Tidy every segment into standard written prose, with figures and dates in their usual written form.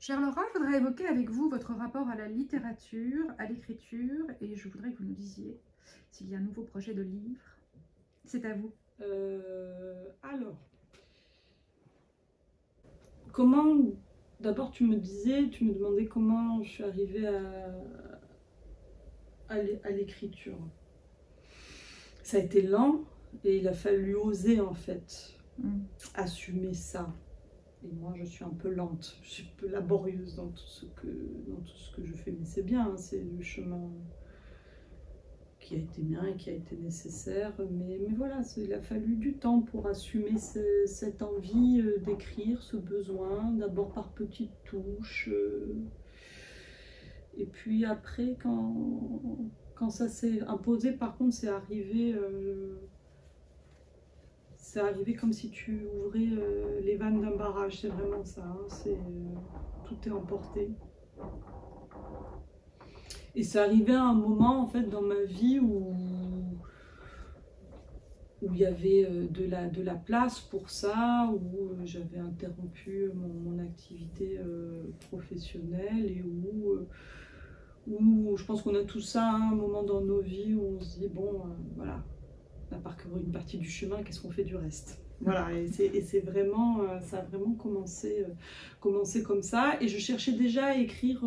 Chère Laura, je voudrais évoquer avec vous votre rapport à la littérature, à l'écriture, et je voudrais que vous nous disiez s'il y a un nouveau projet de livre. C'est à vous. Alors, comment, d'abord tu me demandais comment je suis arrivée à l'écriture. Ça a été lent et il a fallu oser en fait, assumer ça. Et moi je suis un peu lente, je suis un peu laborieuse dans tout ce que je fais, mais c'est bien, hein, c'est le chemin qui a été bien et qui a été nécessaire, mais voilà, il a fallu du temps pour assumer cette envie d'écrire, ce besoin, d'abord par petites touches, et puis après quand ça s'est imposé, par contre c'est arrivé comme si tu ouvrais les vannes d'un barrage, c'est vraiment ça, hein, tout est emporté. Et c'est arrivé à un moment en fait dans ma vie où il y avait de la place pour ça, où j'avais interrompu mon activité professionnelle et où je pense qu'on a tout ça, hein, un moment dans nos vies où on se dit bon voilà, on a parcouru une partie du chemin, qu'est-ce qu'on fait du reste? Voilà, et c'est vraiment, ça a vraiment commencé comme ça. Et je cherchais déjà à écrire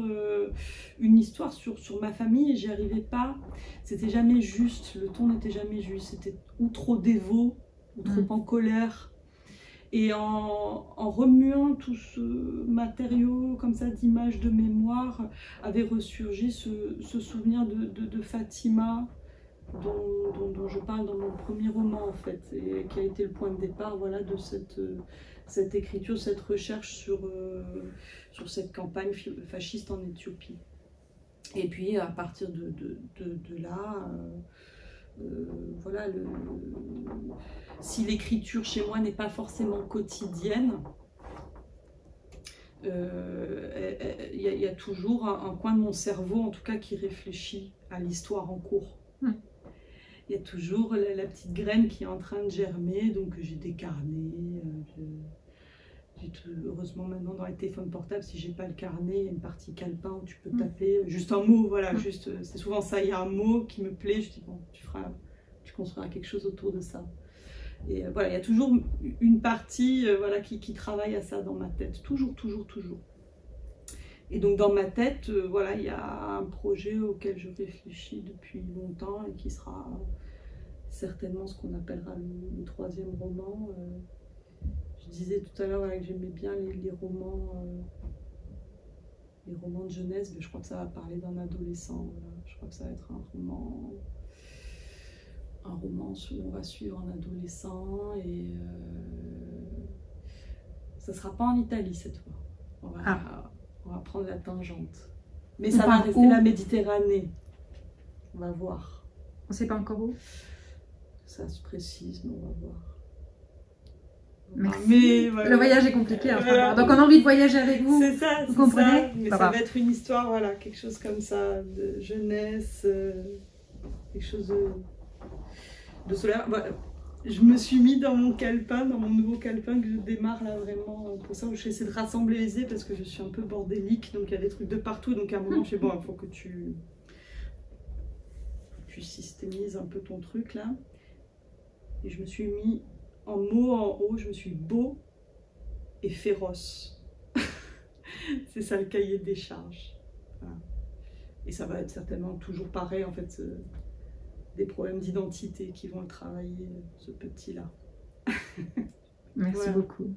une histoire sur ma famille et j'y arrivais pas. C'était jamais juste, le ton n'était jamais juste. C'était ou trop dévot, ou trop en colère. Et en remuant tout ce matériau comme ça d'images, de mémoire, avait ressurgi ce souvenir de Fatima, dont je parle dans mon premier roman en fait, et qui a été le point de départ, voilà, de cette écriture, cette recherche sur cette campagne fasciste en Éthiopie. Et puis à partir de là, voilà, si l'écriture chez moi n'est pas forcément quotidienne, il y a toujours un coin de mon cerveau en tout cas qui réfléchit à l'histoire en cours. Il y a toujours la petite graine qui est en train de germer, donc j'ai des carnets. Heureusement maintenant dans les téléphones portables, si j'ai pas le carnet, il y a une partie calepin où tu peux taper juste un mot, voilà, juste, c'est souvent ça, il y a un mot qui me plaît, je dis bon, tu construiras quelque chose autour de ça. Et voilà, il y a toujours une partie voilà, qui travaille à ça dans ma tête, toujours. Et donc dans ma tête, voilà, il y a un projet auquel je réfléchis depuis longtemps et qui sera certainement ce qu'on appellera le troisième roman. Je disais tout à l'heure voilà, que j'aimais bien les romans de jeunesse, mais je crois que ça va parler d'un adolescent. Voilà. Je crois que ça va être un roman où on va suivre un adolescent et ça ne sera pas en Italie cette fois. On va prendre la tangente. Mais ça va rester la Méditerranée. On va voir. On ne sait pas encore où. Ça se précise, mais on va voir. Merci. Mais, voilà. Le voyage est compliqué. Voilà. Donc on a envie de voyager avec vous. C'est ça, vous comprenez ça. Mais ça va être une histoire, voilà, quelque chose comme ça, de jeunesse, quelque chose de solaire. Voilà. Je me suis mis dans mon calepin, dans mon nouveau calepin que je démarre là vraiment pour ça, où j'essaie de rassembler les idées parce que je suis un peu bordélique, donc il y a des trucs de partout, donc à un moment je fais bon, il faut que tu systémises un peu ton truc là. Et je me suis mis en mots en haut, je me suis beau et féroce. C'est ça le cahier des charges. Voilà. Et ça va être certainement toujours pareil en fait. Des problèmes d'identité qui vont le travailler, ce petit-là. Merci beaucoup.